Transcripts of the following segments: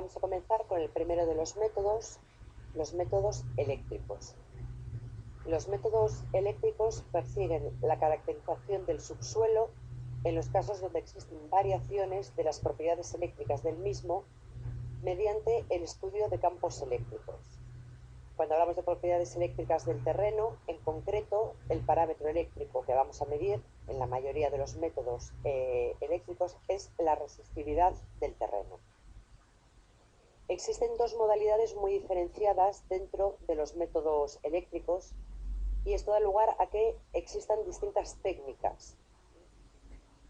Vamos a comenzar con el primero de los métodos eléctricos. Los métodos eléctricos persiguen la caracterización del subsuelo en los casos donde existen variaciones de las propiedades eléctricas del mismo mediante el estudio de campos eléctricos. Cuando hablamos de propiedades eléctricas del terreno, en concreto, el parámetro eléctrico que vamos a medir en la mayoría de los métodos eléctricos es la resistividad del terreno. Existen dos modalidades muy diferenciadas dentro de los métodos eléctricos y esto da lugar a que existan distintas técnicas.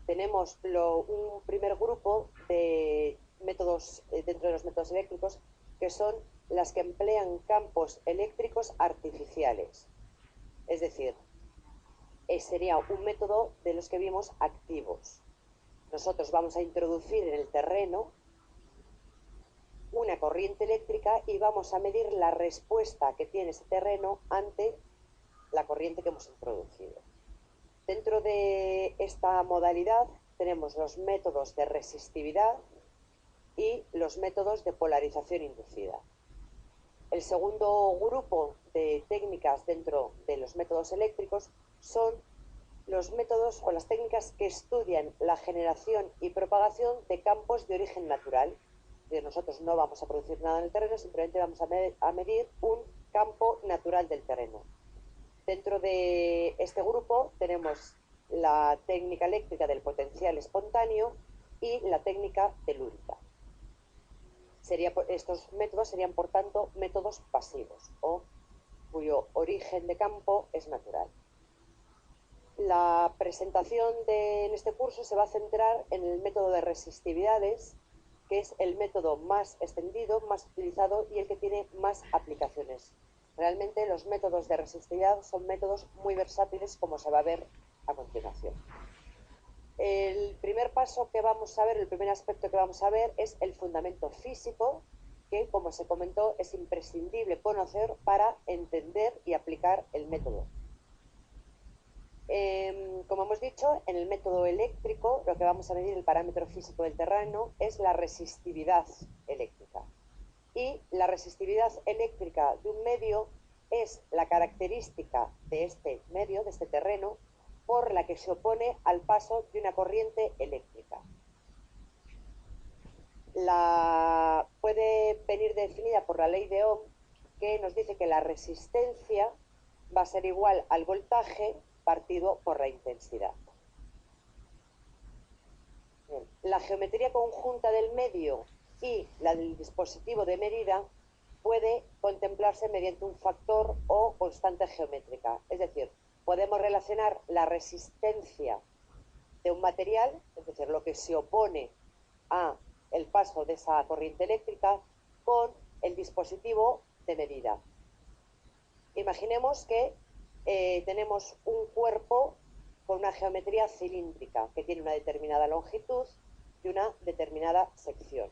Tenemos un primer grupo de métodos dentro de los métodos eléctricos que son las que emplean campos eléctricos artificiales. Es decir, sería un método de los que vimos activos. Nosotros vamos a introducir en el terreno una corriente eléctrica y vamos a medir la respuesta que tiene ese terreno ante la corriente que hemos introducido. Dentro de esta modalidad tenemos los métodos de resistividad y los métodos de polarización inducida. El segundo grupo de técnicas dentro de los métodos eléctricos son los métodos o las técnicas que estudian la generación y propagación de campos de origen natural. Nosotros no vamos a producir nada en el terreno, simplemente vamos a medir un campo natural del terreno. Dentro de este grupo tenemos la técnica eléctrica del potencial espontáneo y la técnica telúrica. Estos métodos serían, por tanto, métodos pasivos o cuyo origen de campo es natural. La presentación en este curso se va a centrar en el método de resistividades, que es el método más extendido, más utilizado y el que tiene más aplicaciones. Realmente los métodos de resistividad son métodos muy versátiles, como se va a ver a continuación. El primer paso que vamos a ver, el primer aspecto que vamos a ver es el fundamento físico, que, como se comentó, es imprescindible conocer para entender y aplicar el método. Como hemos dicho, en el método eléctrico lo que vamos a medir, el parámetro físico del terreno, es la resistividad eléctrica. Y la resistividad eléctrica de un medio es la característica de este medio, de este terreno, por la que se opone al paso de una corriente eléctrica. Puede venir definida por la ley de Ohm, que nos dice que la resistencia va a ser igual al voltaje partido por la intensidad. Bien. La geometría conjunta del medio y la del dispositivo de medida puede contemplarse mediante un factor o constante geométrica. Es decir, podemos relacionar la resistencia de un material, es decir, lo que se opone a el paso de esa corriente eléctrica, con el dispositivo de medida. Imaginemos que tenemos un cuerpo con una geometría cilíndrica que tiene una determinada longitud y una determinada sección.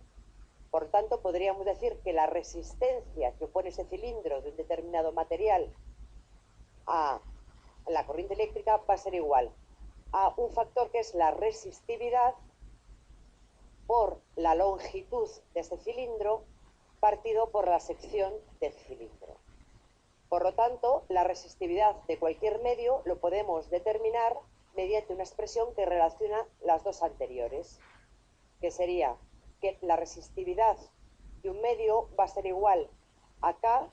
Por tanto, podríamos decir que la resistencia que opone ese cilindro de un determinado material a la corriente eléctrica va a ser igual a un factor que es la resistividad por la longitud de este cilindro partido por la sección del cilindro. Por lo tanto, la resistividad de cualquier medio lo podemos determinar mediante una expresión que relaciona las dos anteriores, que sería que la resistividad de un medio va a ser igual a K,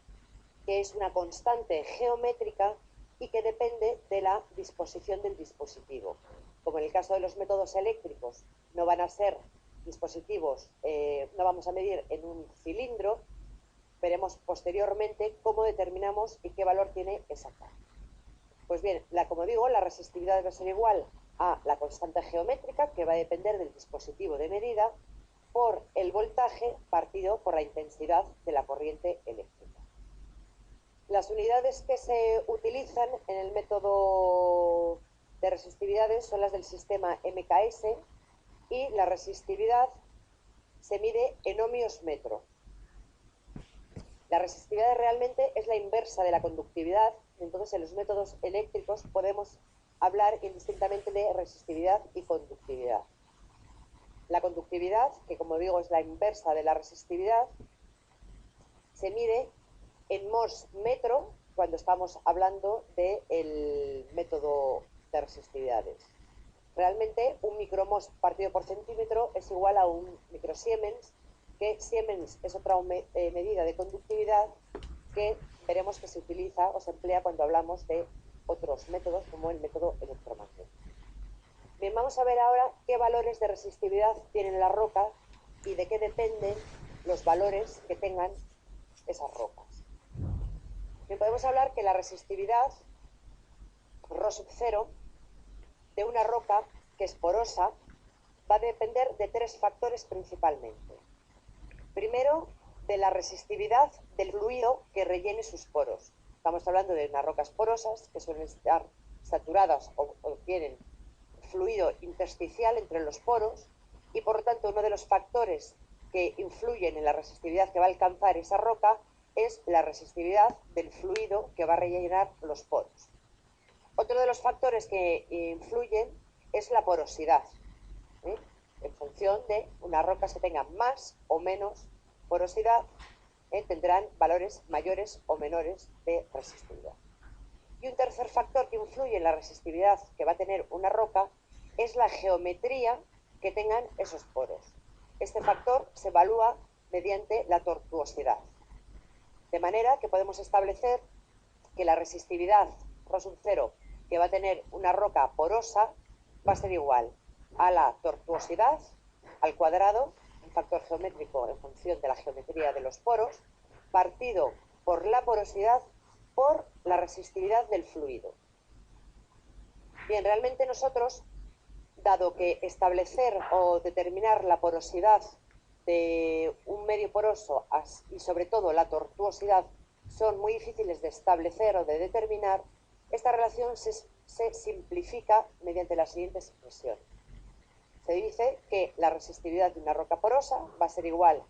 que es una constante geométrica y que depende de la disposición del dispositivo. Como en el caso de los métodos eléctricos, no van a ser dispositivos, no vamos a medir en un cilindro, veremos posteriormente cómo determinamos y qué valor tiene esa K. Pues bien, como digo, la resistividad va a ser igual a la constante geométrica, que va a depender del dispositivo de medida, por el voltaje partido por la intensidad de la corriente eléctrica. Las unidades que se utilizan en el método de resistividades son las del sistema MKS y la resistividad se mide en ohmios metro. La resistividad realmente es la inversa de la conductividad, entonces en los métodos eléctricos podemos hablar indistintamente de resistividad y conductividad. La conductividad, que como digo es la inversa de la resistividad, se mide en mos metro cuando estamos hablando del método de resistividades. Realmente un micromos partido por centímetro es igual a un microsiemens, que siemens es otra medida de conductividad que veremos que se utiliza o se emplea cuando hablamos de otros métodos como el método electromagnético. Bien, vamos a ver ahora qué valores de resistividad tienen las rocas y de qué dependen los valores que tengan esas rocas. Bien, podemos hablar que la resistividad ρ0 de una roca que es porosa va a depender de tres factores principalmente. Primero, de la resistividad del fluido que rellene sus poros. Estamos hablando de unas rocas porosas que suelen estar saturadas o tienen fluido intersticial entre los poros y por lo tanto uno de los factores que influyen en la resistividad que va a alcanzar esa roca es la resistividad del fluido que va a rellenar los poros. Otro de los factores que influyen es la porosidad, en función de unas rocas que tengan más o menos porosidad, tendrán valores mayores o menores de resistividad. Y un tercer factor que influye en la resistividad que va a tener una roca es la geometría que tengan esos poros. Este factor se evalúa mediante la tortuosidad. De manera que podemos establecer que la resistividad ρ0 que va a tener una roca porosa va a ser igual a la tortuosidad al cuadrado, un factor geométrico en función de la geometría de los poros, partido por la porosidad por la resistividad del fluido. Bien, realmente nosotros, dado que establecer o determinar la porosidad de un medio poroso y sobre todo la tortuosidad son muy difíciles de establecer o de determinar, esta relación se simplifica mediante la siguiente expresión. Se dice que la resistividad de una roca porosa va a ser igual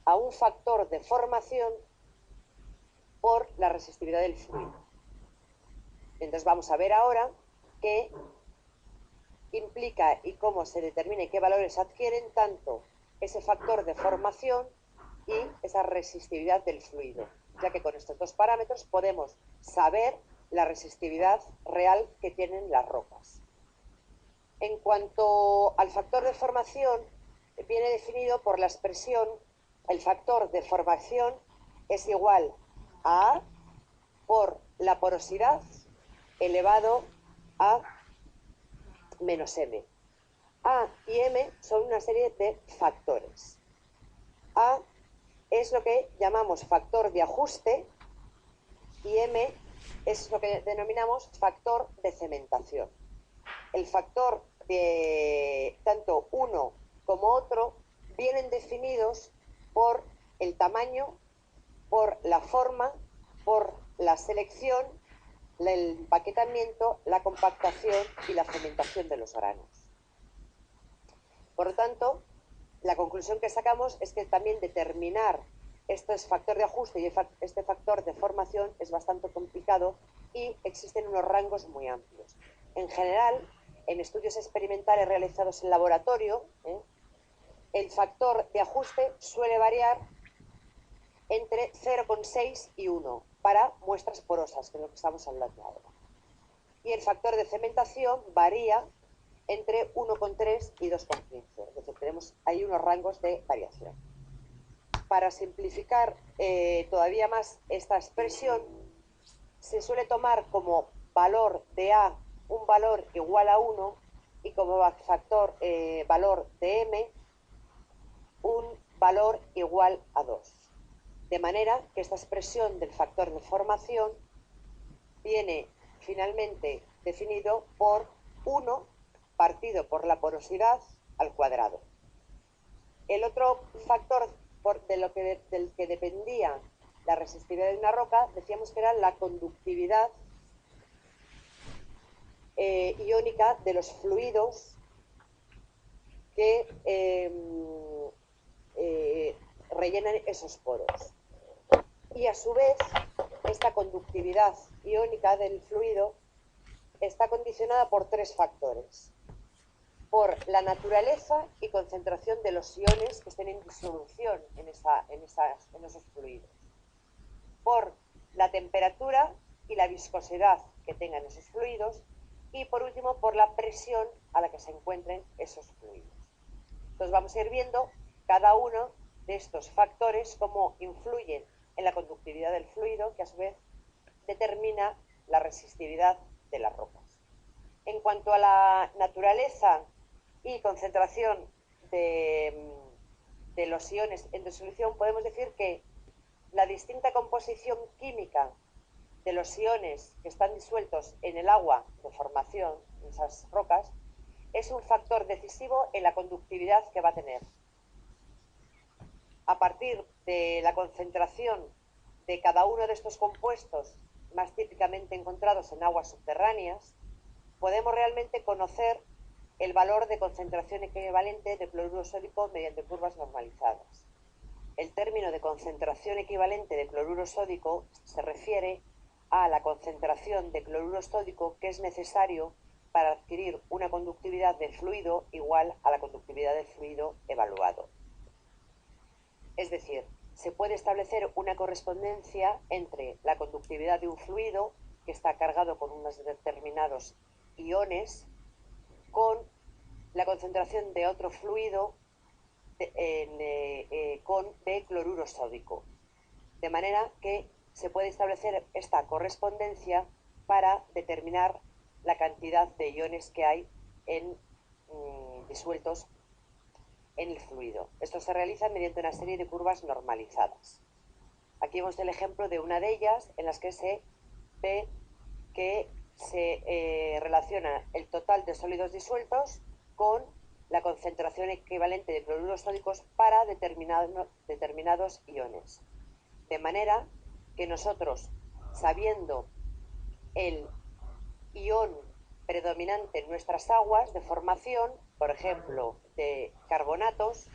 a un factor de formación por la resistividad del fluido. Entonces vamos a ver ahora qué implica y cómo se determina y qué valores adquieren tanto ese factor de formación y esa resistividad del fluido, ya que con estos dos parámetros podemos saber la resistividad real que tienen las rocas. En cuanto al factor de formación, viene definido por la expresión, el factor de formación es igual a A por la porosidad elevado a menos M. A y M son una serie de factores. A es lo que llamamos factor de ajuste y M es lo que denominamos factor de cementación. El factor de tanto uno como otro vienen definidos por el tamaño, por la forma, por la selección, el empaquetamiento, la compactación y la cementación de los granos. Por lo tanto, la conclusión que sacamos es que también determinar este factor de ajuste y este factor de formación es bastante complicado y existen unos rangos muy amplios. En general, en estudios experimentales realizados en laboratorio, el factor de ajuste suele variar entre 0,6 y 1 para muestras porosas, que es lo que estamos hablando ahora. Y el factor de cementación varía entre 1,3 y 2,15. Es decir, tenemos ahí unos rangos de variación. Para simplificar todavía más esta expresión, se suele tomar como valor de A un valor igual a 1 y como factor valor de M un valor igual a 2. De manera que esta expresión del factor de formación viene finalmente definido por 1 partido por la porosidad al cuadrado. El otro factor del que dependía la resistividad de una roca, decíamos que era la conductividad iónica de los fluidos que rellenan esos poros. Y a su vez, esta conductividad iónica del fluido está condicionada por tres factores. por la naturaleza y concentración de los iones que estén en disolución en esos fluidos, por la temperatura y la viscosidad que tengan esos fluidos y, por último, por la presión a la que se encuentren esos fluidos. Entonces vamos a ir viendo cada uno de estos factores cómo influyen en la conductividad del fluido, que a su vez determina la resistividad de las rocas. En cuanto a la naturaleza y concentración de los iones en disolución, podemos decir que la distinta composición química de los iones que están disueltos en el agua de formación, en esas rocas, es un factor decisivo en la conductividad que va a tener. A partir de la concentración de cada uno de estos compuestos, más típicamente encontrados en aguas subterráneas, podemos realmente conocer el valor de concentración equivalente de cloruro sódico mediante curvas normalizadas. El término de concentración equivalente de cloruro sódico se refiere a la concentración de cloruro sódico que es necesario para adquirir una conductividad del fluido igual a la conductividad del fluido evaluado. Es decir, se puede establecer una correspondencia entre la conductividad de un fluido que está cargado con unos determinados iones con la concentración de otro fluido de cloruro sódico. De manera que se puede establecer esta correspondencia para determinar la cantidad de iones que hay disueltos en el fluido. Esto se realiza mediante una serie de curvas normalizadas. Aquí vemos el ejemplo de una de ellas en las que se ve que se relaciona el total de sólidos disueltos con la concentración equivalente de cloruros sódicos para determinados iones. De manera que nosotros, sabiendo el ion predominante en nuestras aguas de formación, por ejemplo, de carbonatos,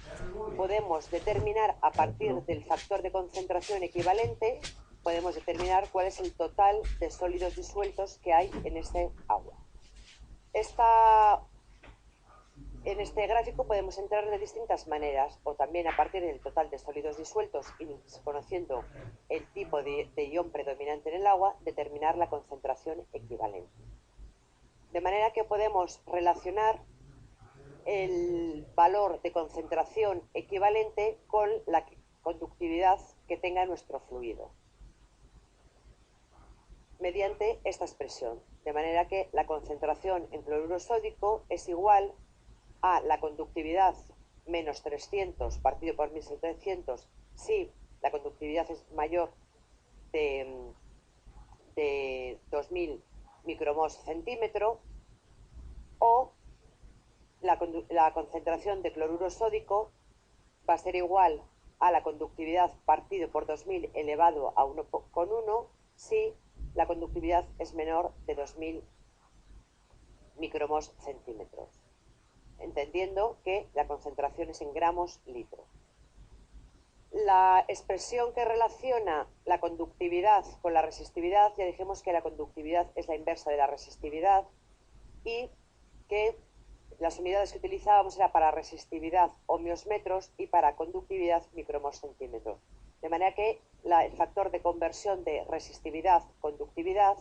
podemos determinar a partir del factor de concentración equivalente, podemos determinar cuál es el total de sólidos disueltos que hay en este agua. En este gráfico podemos entrar de distintas maneras, o también a partir del total de sólidos disueltos y conociendo el tipo de ion predominante en el agua, determinar la concentración equivalente. De manera que podemos relacionar el valor de concentración equivalente con la conductividad que tenga nuestro fluido mediante esta expresión. De manera que la concentración en cloruro sódico es igual a la conductividad menos 300 partido por 1700 si la conductividad es mayor de 2000 micromos centímetro, o la concentración de cloruro sódico va a ser igual a la conductividad partido por 2000 elevado a 1,1 si la conductividad es menor de 2000 micromos centímetros, entendiendo que la concentración es en gramos litro. La expresión que relaciona la conductividad con la resistividad, ya dijimos que la conductividad es la inversa de la resistividad y que las unidades que utilizábamos era para resistividad ohmios metros y para conductividad micromos centímetros. De manera que el factor de conversión de resistividad-conductividad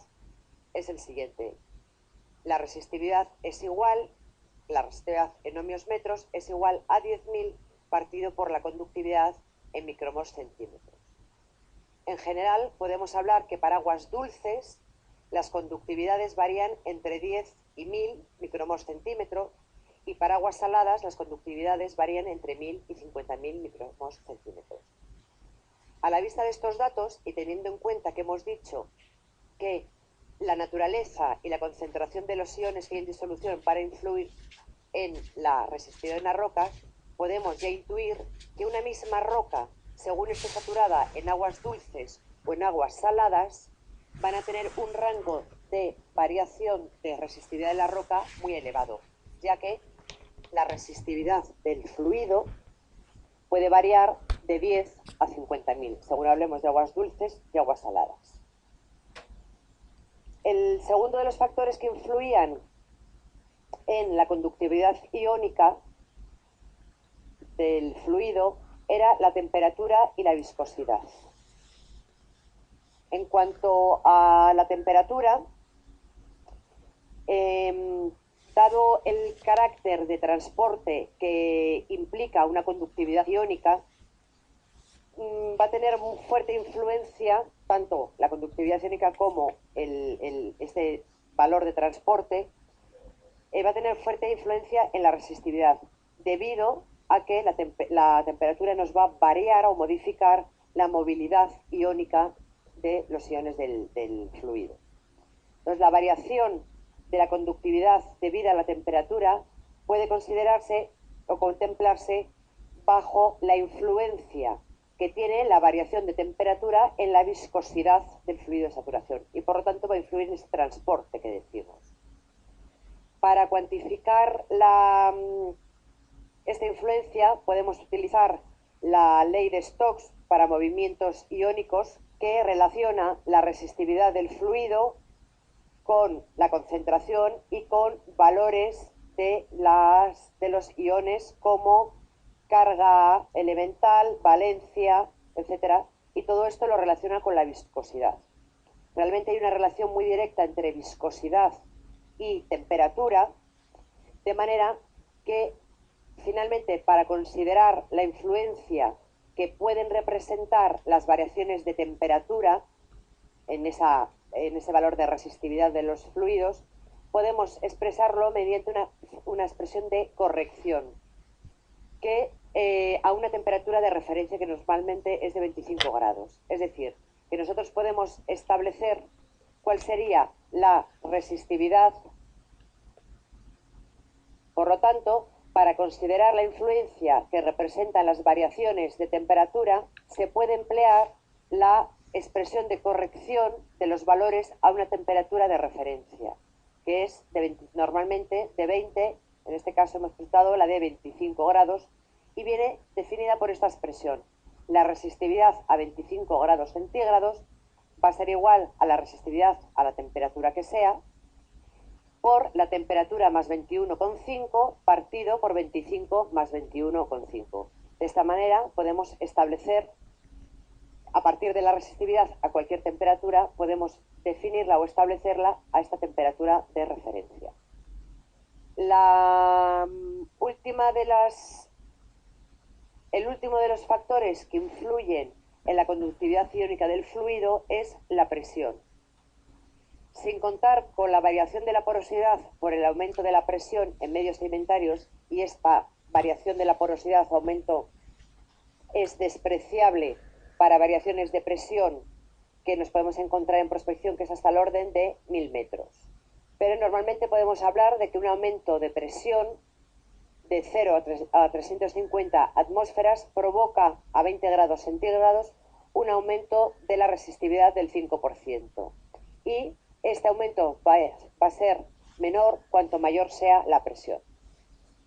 es el siguiente. La resistividad en ohmios metros es igual a 10.000 partido por la conductividad en micromos centímetros. En general, podemos hablar que para aguas dulces las conductividades varían entre 10 y 1000 micromos centímetros, y para aguas saladas las conductividades varían entre 1000 y 50.000 micromos centímetros. A la vista de estos datos, y teniendo en cuenta que hemos dicho que la naturaleza y la concentración de los iones que hay en disolución para influir en la resistividad de las rocas, podemos ya intuir que una misma roca, según esté saturada en aguas dulces o en aguas saladas, van a tener un rango de variación de resistividad de la roca muy elevado, ya que la resistividad del fluido puede variar de 10 a 50.000, según hablemos de aguas dulces y aguas saladas. El segundo de los factores que influían en la conductividad iónica del fluido era la temperatura y la viscosidad. En cuanto a la temperatura, dado el carácter de transporte que implica una conductividad iónica, va a tener muy fuerte influencia, tanto la conductividad iónica como este valor de transporte, va a tener fuerte influencia en la resistividad, debido a que la temperatura nos va a variar o modificar la movilidad iónica de los iones del fluido. Entonces, la variación de la conductividad debida a la temperatura puede considerarse o contemplarse bajo la influencia que tiene la variación de temperatura en la viscosidad del fluido de saturación y por lo tanto va a influir en ese transporte que decimos. Para cuantificar esta influencia podemos utilizar la ley de Stokes para movimientos iónicos, que relaciona la resistividad del fluido con la concentración y con valores de los iones como carga elemental, valencia, etcétera, y todo esto lo relaciona con la viscosidad. Realmente hay una relación muy directa entre viscosidad y temperatura, de manera que finalmente, para considerar la influencia que pueden representar las variaciones de temperatura en ese valor de resistividad de los fluidos, podemos expresarlo mediante una expresión de corrección, que a una temperatura de referencia que normalmente es de 25 grados. Es decir, que nosotros podemos establecer cuál sería la resistividad. Por lo tanto, para considerar la influencia que representan las variaciones de temperatura, se puede emplear la expresión de corrección de los valores a una temperatura de referencia, que es normalmente de 20, en este caso hemos citado la de 25 grados, y viene definida por esta expresión. La resistividad a 25 grados centígrados va a ser igual a la resistividad a la temperatura que sea, por la temperatura más 21,5 partido por 25 más 21,5. De esta manera podemos establecer, a partir de la resistividad a cualquier temperatura, podemos definirla o establecerla a esta temperatura de referencia. El último de los factores que influyen en la conductividad iónica del fluido es la presión. Sin contar con la variación de la porosidad por el aumento de la presión en medios sedimentarios, y esta variación de la porosidad, aumento, es despreciable para variaciones de presión que nos podemos encontrar en prospección, que es hasta el orden de 1000 metros. Pero normalmente podemos hablar de que un aumento de presión de 0 a 350 atmósferas provoca a 20 grados centígrados un aumento de la resistividad del 5%. Y este aumento va a ser menor cuanto mayor sea la presión.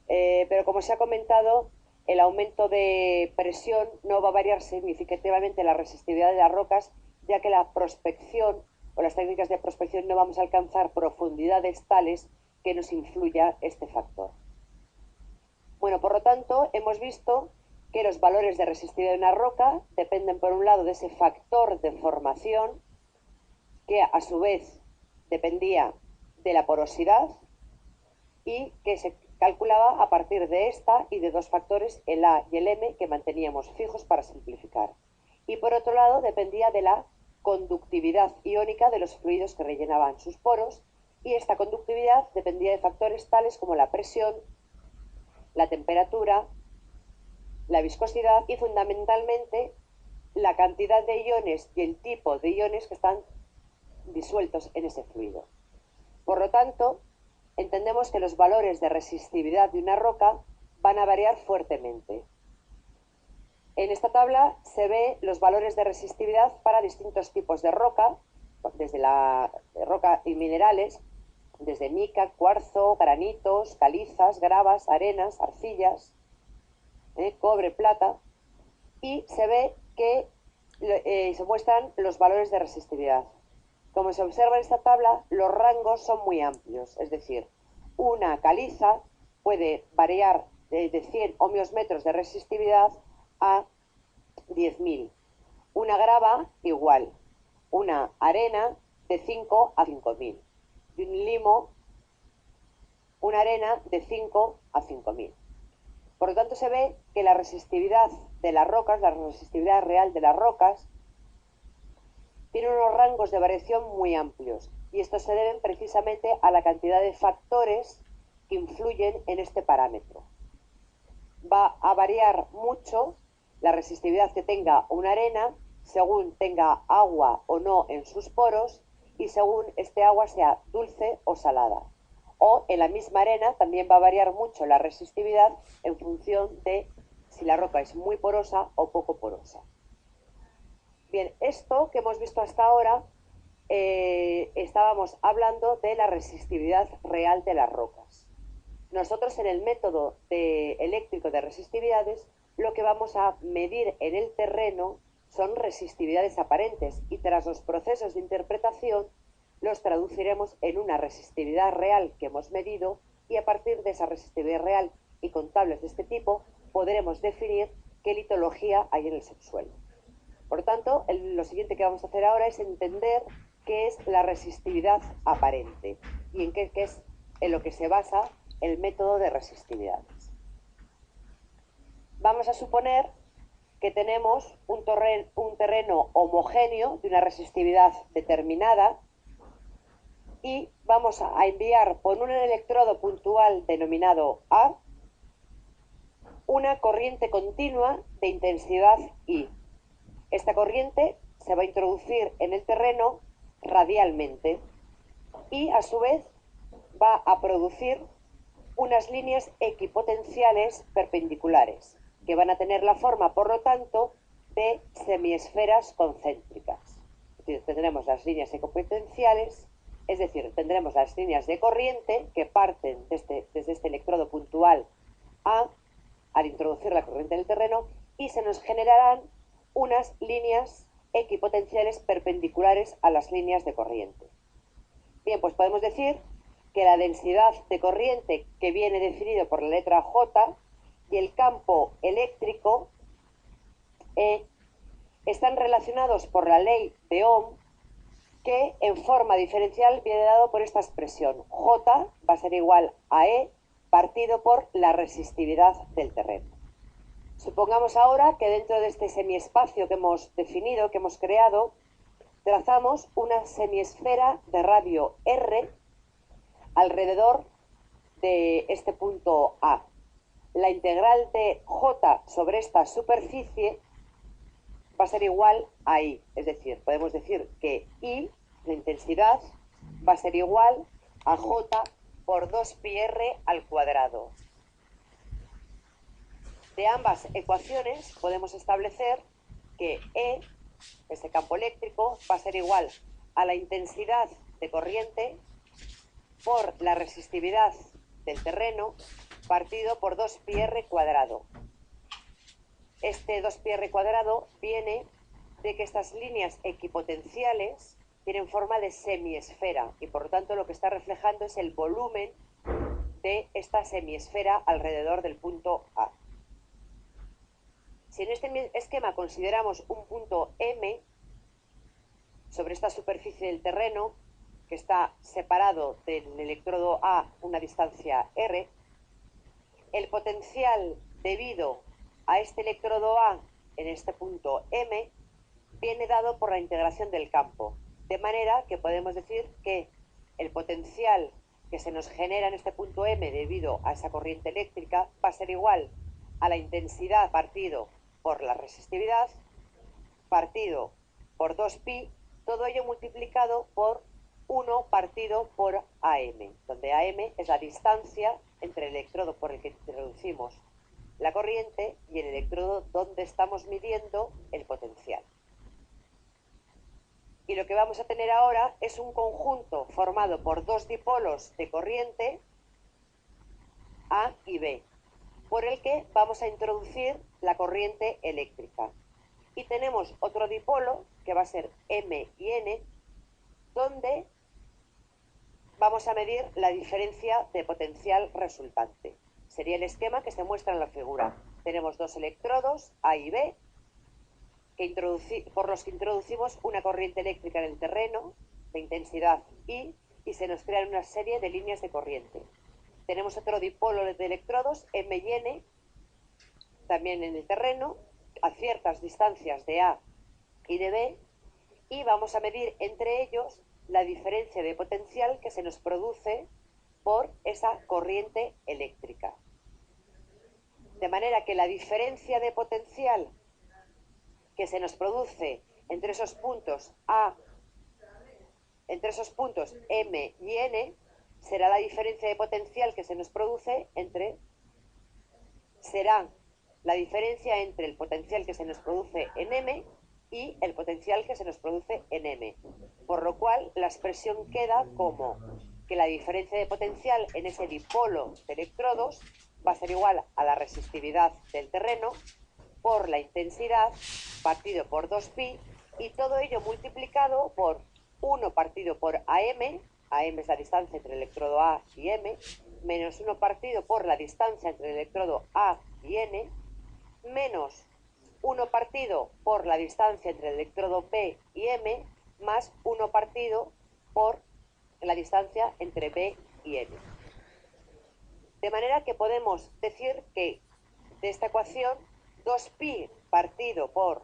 Pero como se ha comentado, el aumento de presión no va a variar significativamente la resistividad de las rocas, ya que la prospección o las técnicas de prospección no vamos a alcanzar profundidades tales que nos influya este factor. Bueno, por lo tanto, hemos visto que los valores de resistividad de una roca dependen, por un lado, de ese factor de formación, que a su vez dependía de la porosidad y que se calculaba a partir de esta y de dos factores, el A y el M, que manteníamos fijos para simplificar. Y por otro lado, dependía de la conductividad iónica de los fluidos que rellenaban sus poros, y esta conductividad dependía de factores tales como la presión, la temperatura, la viscosidad y fundamentalmente la cantidad de iones y el tipo de iones que están disueltos en ese fluido. Por lo tanto, entendemos que los valores de resistividad de una roca van a variar fuertemente. En esta tabla se ve los valores de resistividad para distintos tipos de roca, desde la roca y minerales, desde mica, cuarzo, granitos, calizas, gravas, arenas, arcillas, cobre, plata, y se ve que se muestran los valores de resistividad. Como se observa en esta tabla, los rangos son muy amplios, es decir, una caliza puede variar de 100 ohmios metros de resistividad a 10.000. Una grava igual. Una arena de 5 a 5.000. Y un limo, una arena de 5 a 5.000. Por lo tanto, se ve que la resistividad de las rocas, la resistividad real de las rocas, tiene unos rangos de variación muy amplios. Y estos se deben precisamente a la cantidad de factores que influyen en este parámetro. Va a variar mucho la resistividad que tenga una arena según tenga agua o no en sus poros y según este agua sea dulce o salada. O en la misma arena también va a variar mucho la resistividad en función de si la roca es muy porosa o poco porosa. Bien, esto que hemos visto hasta ahora, estábamos hablando de la resistividad real de las rocas. Nosotros en el método eléctrico de resistividades lo que vamos a medir en el terreno son resistividades aparentes y tras los procesos de interpretación los traduciremos en una resistividad real que hemos medido y a partir de esa resistividad real y con tablas de este tipo podremos definir qué litología hay en el subsuelo. Por lo tanto, lo siguiente que vamos a hacer ahora es entender qué es la resistividad aparente y en qué es en lo que se basa el método de resistividades. Vamos a suponer que tenemos un terreno homogéneo de una resistividad determinada y vamos a enviar por un electrodo puntual denominado A una corriente continua de intensidad I. Esta corriente se va a introducir en el terreno radialmente y a su vez va a producir unas líneas equipotenciales perpendiculares que van a tener la forma, por lo tanto, de semiesferas concéntricas. Es decir, tendremos las líneas equipotenciales, es decir, tendremos las líneas de corriente que parten desde este electrodo puntual A al introducir la corriente en el terreno y se nos generarán unas líneas equipotenciales perpendiculares a las líneas de corriente. Bien, pues podemos decir que la densidad de corriente que viene definido por la letra J y el campo eléctrico E están relacionados por la ley de Ohm que en forma diferencial viene dado por esta expresión. J va a ser igual a E partido por la resistividad del terreno. Supongamos ahora que dentro de este semiespacio que hemos definido, que hemos creado, trazamos una semiesfera de radio R alrededor de este punto A. La integral de J sobre esta superficie va a ser igual a I. Es decir, podemos decir que I, la intensidad, va a ser igual a J por 2πr al cuadrado. De ambas ecuaciones podemos establecer que E, este campo eléctrico, va a ser igual a la intensidad de corriente por la resistividad del terreno partido por 2πr cuadrado. Este 2πr cuadrado viene de que estas líneas equipotenciales tienen forma de semiesfera y por lo tanto lo que está reflejando es el volumen de esta semiesfera alrededor del punto A. Si en este esquema consideramos un punto M sobre esta superficie del terreno, que está separado del electrodo A una distancia R, el potencial debido a este electrodo A en este punto M viene dado por la integración del campo, de manera que podemos decir que el potencial que se nos genera en este punto M debido a esa corriente eléctrica va a ser igual a la intensidad partido por la resistividad, partido por 2pi, todo ello multiplicado por 1 partido por AM, donde AM es la distancia entre el electrodo por el que introducimos la corriente y el electrodo donde estamos midiendo el potencial. Y lo que vamos a tener ahora es un conjunto formado por dos dipolos de corriente, A y B, por el que vamos a introducir la corriente eléctrica. Y tenemos otro dipolo, que va a ser M y N, donde vamos a medir la diferencia de potencial resultante. Sería el esquema que se muestra en la figura. Tenemos dos electrodos, A y B, por los que introducimos una corriente eléctrica en el terreno de intensidad I y se nos crean una serie de líneas de corriente. Tenemos otro dipolo de electrodos, M y N, también en el terreno, a ciertas distancias de A y de B, y vamos a medir entre ellos la diferencia de potencial que se nos produce por esa corriente eléctrica. De manera que la diferencia de potencial que se nos produce entre esos puntos M y N, será la diferencia de potencial que se nos produce será la diferencia entre el potencial que se nos produce en M y el potencial que se nos produce en M. Por lo cual, la expresión queda como que la diferencia de potencial en ese dipolo de electrodos va a ser igual a la resistividad del terreno por la intensidad partido por 2pi y todo ello multiplicado por 1 partido por AM, AM es la distancia entre el electrodo A y M, menos 1 partido por la distancia entre el electrodo A y N, menos 1 partido por la distancia entre el electrodo P y M, más 1 partido por la distancia entre B y N. De manera que podemos decir que de esta ecuación 2pi partido por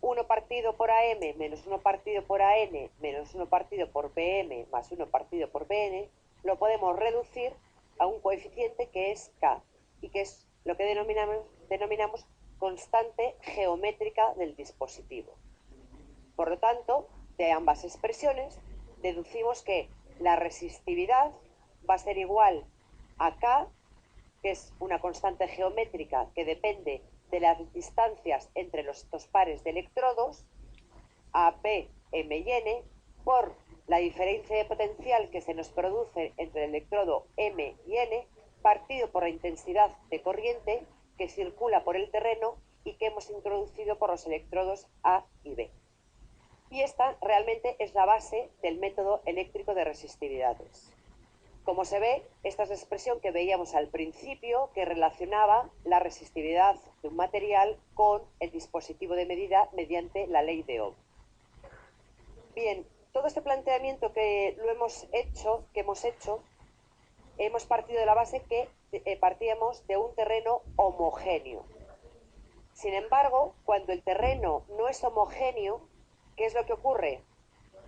1 partido por AM menos 1 partido por AN menos 1 partido por BM más 1 partido por BN lo podemos reducir a un coeficiente que es K y que es lo que denominamos constante geométrica del dispositivo. Por lo tanto, de ambas expresiones deducimos que la resistividad va a ser igual a K, que es una constante geométrica que depende de las distancias entre los dos pares de electrodos, AP, M y N, por la diferencia de potencial que se nos produce entre el electrodo M y N, partido por la intensidad de corriente que circula por el terreno y que hemos introducido por los electrodos A y B. Y esta realmente es la base del método eléctrico de resistividades. Como se ve, esta es la expresión que veíamos al principio que relacionaba la resistividad de un material con el dispositivo de medida mediante la ley de Ohm. Bien, todo este planteamiento que hemos partido de la base que partíamos de un terreno homogéneo. Sin embargo, cuando el terreno no es homogéneo, ¿qué es lo que ocurre?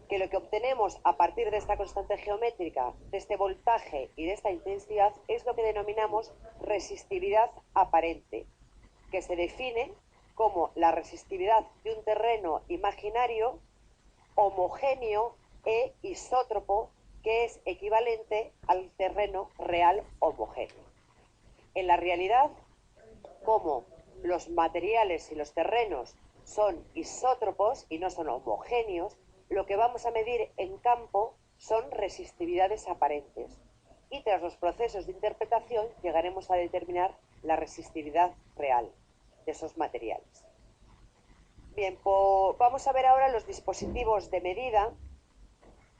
Que lo que obtenemos a partir de esta constante geométrica, de este voltaje y de esta intensidad es lo que denominamos resistividad aparente, que se define como la resistividad de un terreno imaginario homogéneo e isótropo que es equivalente al terreno real homogéneo. En la realidad, como los materiales y los terrenos son isótropos y no son homogéneos, lo que vamos a medir en campo son resistividades aparentes. Y tras los procesos de interpretación llegaremos a determinar la resistividad real de esos materiales. Bien, pues vamos a ver ahora los dispositivos de medida.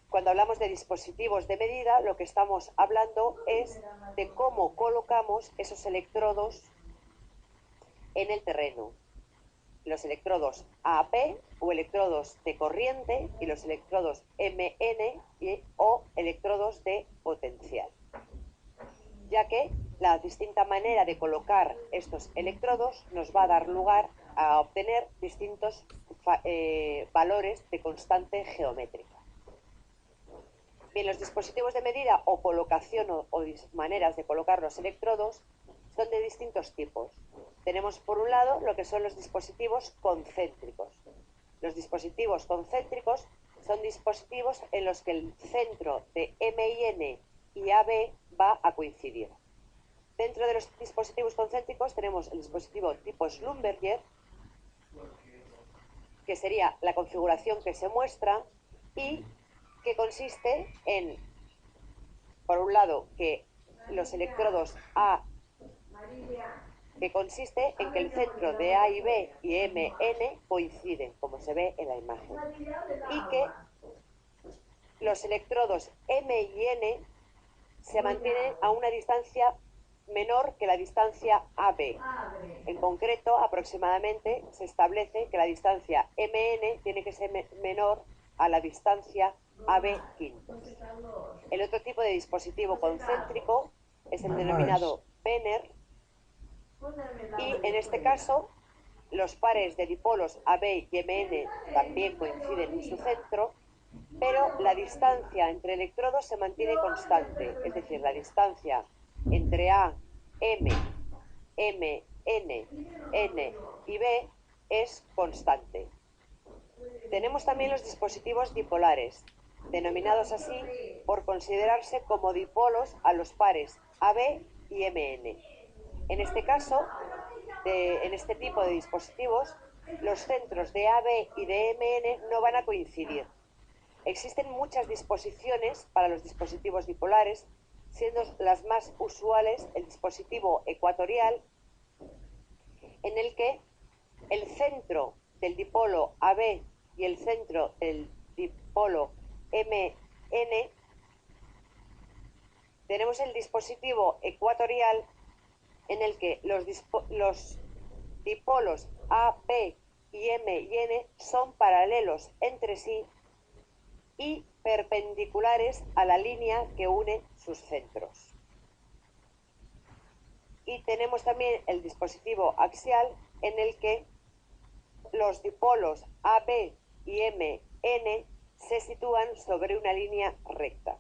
Cuando hablamos de dispositivos de medida, lo que estamos hablando es de cómo colocamos esos electrodos en el terreno. Los electrodos AP o electrodos de corriente y los electrodos MN o electrodos de potencial, ya que la distinta manera de colocar estos electrodos nos va a dar lugar a obtener distintos valores de constante geométrica. Bien, los dispositivos de medida o colocación o maneras de colocar los electrodos son de distintos tipos. Tenemos por un lado lo que son los dispositivos concéntricos. Los dispositivos concéntricos son dispositivos en los que el centro de M y N y AB va a coincidir. Dentro de los dispositivos concéntricos tenemos el dispositivo tipo Schlumberger, que sería la configuración que se muestra y que consiste en, por un lado, que los electrodos que consiste en que el centro de A y B y MN coinciden, como se ve en la imagen, y que los electrodos M y N se mantienen a una distancia menor que la distancia AB. En concreto, aproximadamente se establece que la distancia MN tiene que ser menor a la distancia AB quintos. El otro tipo de dispositivo concéntrico es el denominado Penner, y en este caso los pares de dipolos AB y MN también coinciden en su centro, pero la distancia entre electrodos se mantiene constante, es decir, la distancia entre A, M, N y B es constante. Tenemos también los dispositivos dipolares, denominados así por considerarse como dipolos a los pares AB y MN. En este caso, en este tipo de dispositivos, los centros de AB y de MN no van a coincidir. Existen muchas disposiciones para los dispositivos dipolares, siendo las más usuales el dispositivo ecuatorial, en el que el centro del dipolo AB y el centro del dipolo MN, tenemos el dispositivo ecuatorial en el que los dipolos A, P y M y N son paralelos entre sí y perpendiculares a la línea que une sus centros. Y tenemos también el dispositivo axial en el que los dipolos AB y MN se sitúan sobre una línea recta.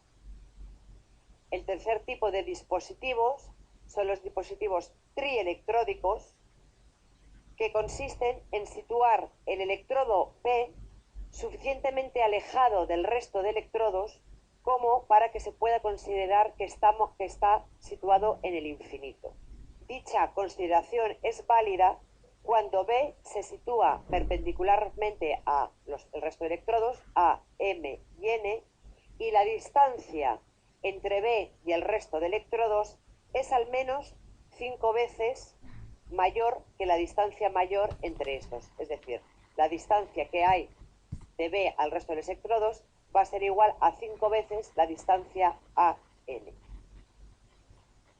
El tercer tipo de dispositivos son los dispositivos trielectródicos, que consisten en situar el electrodo P suficientemente alejado del resto de electrodos como para que se pueda considerar que está situado en el infinito. Dicha consideración es válida cuando B se sitúa perpendicularmente a el resto de electrodos, A, M y N, y la distancia entre B y el resto de electrodos es al menos 5 veces mayor que la distancia mayor entre estos. Es decir, la distancia que hay de B al resto de los electrodos va a ser igual a 5 veces la distancia AN.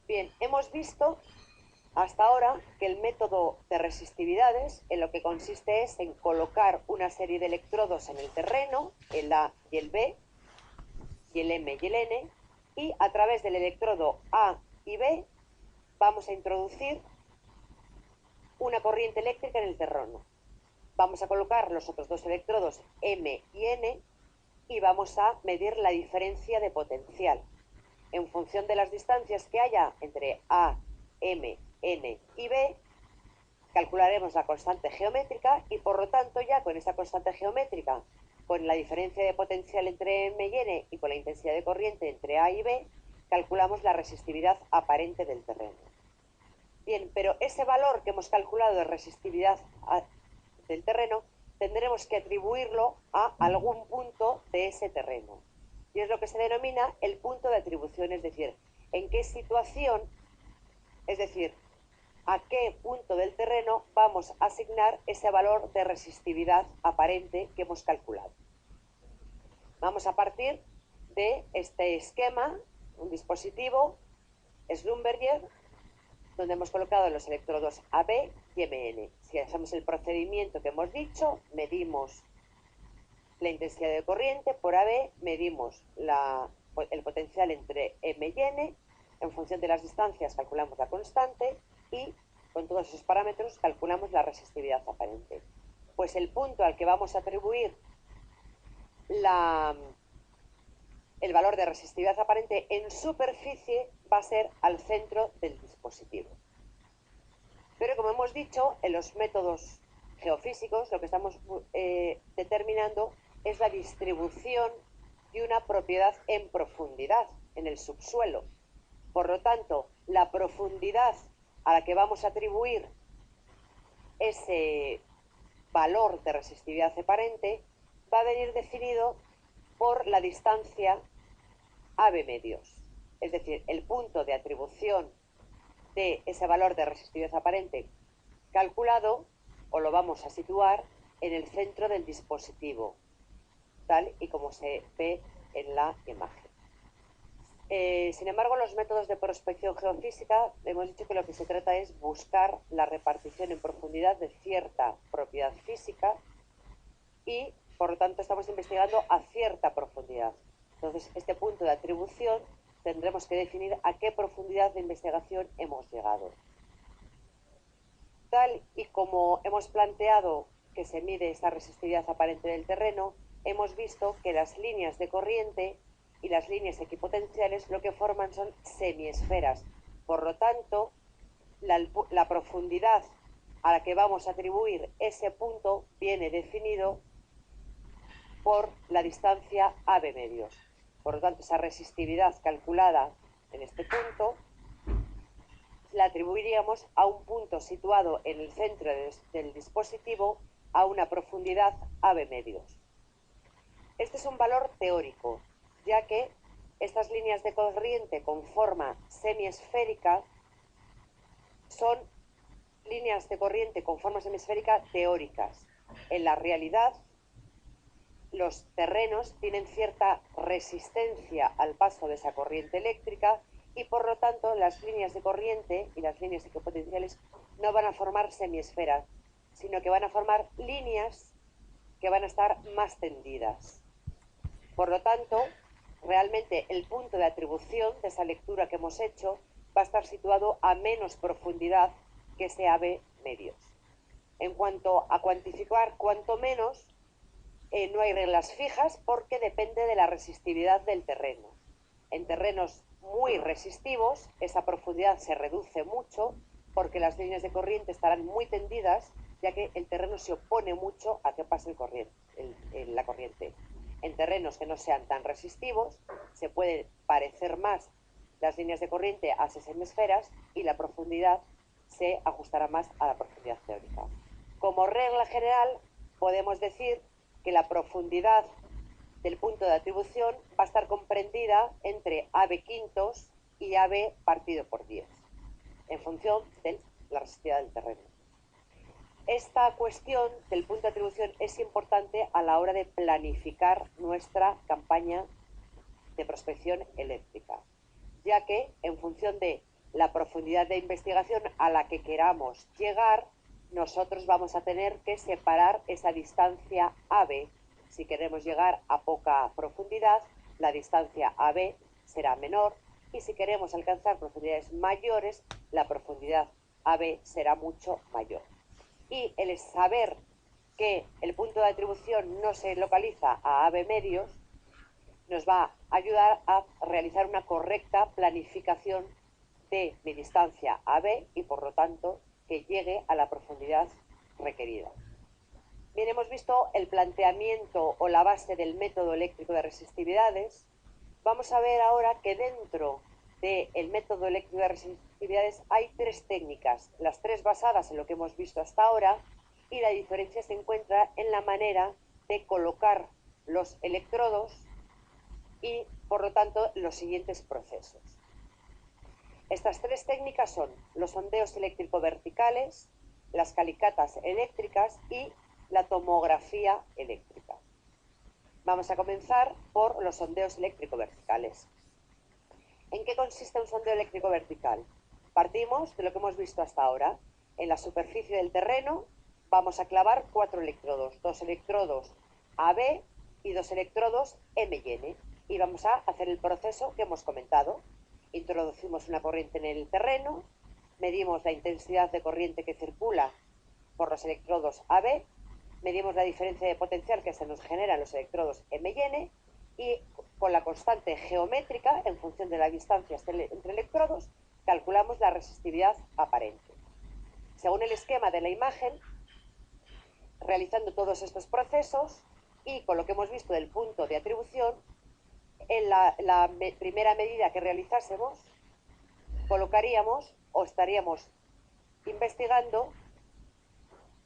Bien, hemos visto hasta ahora que el método de resistividades en lo que consiste es en colocar una serie de electrodos en el terreno, el A y el B, y el M y el N, y a través del electrodo A y B vamos a introducir una corriente eléctrica en el terreno. Vamos a colocar los otros dos electrodos M y N y vamos a medir la diferencia de potencial. En función de las distancias que haya entre A, M, N y B, calcularemos la constante geométrica y por lo tanto ya con esta constante geométrica, con la diferencia de potencial entre M y N y con la intensidad de corriente entre A y B, calculamos la resistividad aparente del terreno. Bien, pero ese valor que hemos calculado de resistividad del terreno tendremos que atribuirlo a algún punto de ese terreno. Y es lo que se denomina el punto de atribución, es decir, en qué situación, es decir, a qué punto del terreno vamos a asignar ese valor de resistividad aparente que hemos calculado. Vamos a partir de este esquema, un dispositivo Schlumberger, donde hemos colocado los electrodos AB y MN. Si hacemos el procedimiento que hemos dicho, medimos la intensidad de corriente por AB, medimos el potencial entre M y N, en función de las distancias calculamos la constante y con todos esos parámetros calculamos la resistividad aparente. Pues el punto al que vamos a atribuir el valor de resistividad aparente en superficie va a ser al centro del dispositivo. Pero como hemos dicho, en los métodos geofísicos lo que estamos determinando es la distribución de una propiedad en profundidad, en el subsuelo. Por lo tanto, la profundidad a la que vamos a atribuir ese valor de resistividad aparente va a venir definido por la distancia AB medios. Es decir, el punto de atribución de ese valor de resistividad aparente calculado, o lo vamos a situar en el centro del dispositivo, tal y como se ve en la imagen. Sin embargo, los métodos de prospección geofísica, hemos dicho que lo que se trata es buscar la repartición en profundidad de cierta propiedad física y, por lo tanto, estamos investigando a cierta profundidad. Entonces, este punto de atribución tendremos que definir a qué profundidad de investigación hemos llegado. Tal y como hemos planteado que se mide esta resistividad aparente del terreno, hemos visto que las líneas de corriente y las líneas equipotenciales lo que forman son semiesferas. Por lo tanto, la profundidad a la que vamos a atribuir ese punto viene definido por la distancia AB medios. Por lo tanto, esa resistividad calculada en este punto la atribuiríamos a un punto situado en el centro del dispositivo a una profundidad AB medios. Este es un valor teórico, ya que estas líneas de corriente con forma semiesférica son líneas de corriente con forma semiesférica teóricas. En la realidad, los terrenos tienen cierta resistencia al paso de esa corriente eléctrica y por lo tanto las líneas de corriente y las líneas equipotenciales no van a formar semiesferas, sino que van a formar líneas que van a estar más tendidas. Por lo tanto, realmente el punto de atribución de esa lectura que hemos hecho va a estar situado a menos profundidad que ese AB medios. En cuanto a cuantificar cuanto menos, no hay reglas fijas porque depende de la resistividad del terreno. En terrenos muy resistivos, esa profundidad se reduce mucho porque las líneas de corriente estarán muy tendidas, ya que el terreno se opone mucho a que pase la corriente. En terrenos que no sean tan resistivos, se puede parecer más las líneas de corriente a esas hemisferas y la profundidad se ajustará más a la profundidad teórica. Como regla general, podemos decir que la profundidad del punto de atribución va a estar comprendida entre AB quintos y AB partido por 10, en función de la resistividad del terreno. Esta cuestión del punto de atribución es importante a la hora de planificar nuestra campaña de prospección eléctrica, ya que en función de la profundidad de investigación a la que queramos llegar, nosotros vamos a tener que separar esa distancia AB. Si queremos llegar a poca profundidad, la distancia AB será menor, y si queremos alcanzar profundidades mayores, la profundidad AB será mucho mayor. Y el saber que el punto de atribución no se localiza a AB medios nos va a ayudar a realizar una correcta planificación de mi distancia AB y por lo tanto que llegue a la profundidad requerida. Bien, hemos visto el planteamiento o la base del método eléctrico de resistividades. Vamos a ver ahora que dentro del método eléctrico de resistividades hay tres técnicas, las tres basadas en lo que hemos visto hasta ahora, y la diferencia se encuentra en la manera de colocar los electrodos y, por lo tanto, los siguientes procesos. Estas tres técnicas son los sondeos eléctrico-verticales, las calicatas eléctricas y la tomografía eléctrica. Vamos a comenzar por los sondeos eléctrico-verticales. ¿En qué consiste un sondeo eléctrico vertical? Partimos de lo que hemos visto hasta ahora. En la superficie del terreno vamos a clavar 4 electrodos, 2 electrodos AB y 2 electrodos M y N. Y vamos a hacer el proceso que hemos comentado. Introducimos una corriente en el terreno, medimos la intensidad de corriente que circula por los electrodos AB, medimos la diferencia de potencial que se nos genera en los electrodos M y N, y con la constante geométrica, en función de las distancias entre electrodos, calculamos la resistividad aparente. Según el esquema de la imagen, realizando todos estos procesos y con lo que hemos visto del punto de atribución, en la primera medida que realizásemos, colocaríamos o estaríamos investigando,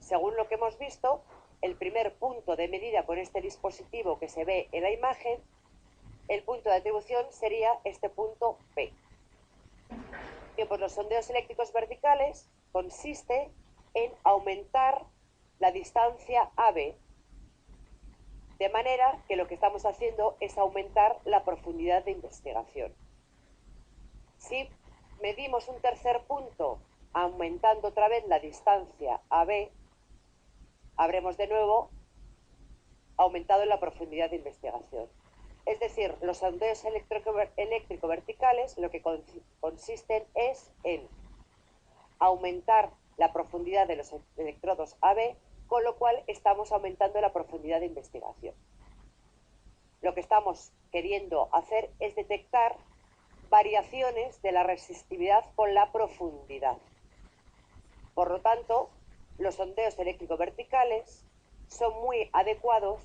según lo que hemos visto, el primer punto de medida con este dispositivo que se ve en la imagen. El punto de atribución sería este punto P. Que por los sondeos eléctricos verticales consiste en aumentar la distancia AB De manera que lo que estamos haciendo es aumentar la profundidad de investigación. Si medimos un tercer punto aumentando otra vez la distancia AB, habremos de nuevo aumentado la profundidad de investigación. Es decir, los sondeos eléctrico-verticales lo que consisten es en aumentar la profundidad de los electrodos AB, con lo cual estamos aumentando la profundidad de investigación. Lo que estamos queriendo hacer es detectar variaciones de la resistividad con la profundidad. Por lo tanto, los sondeos eléctrico-verticales son muy adecuados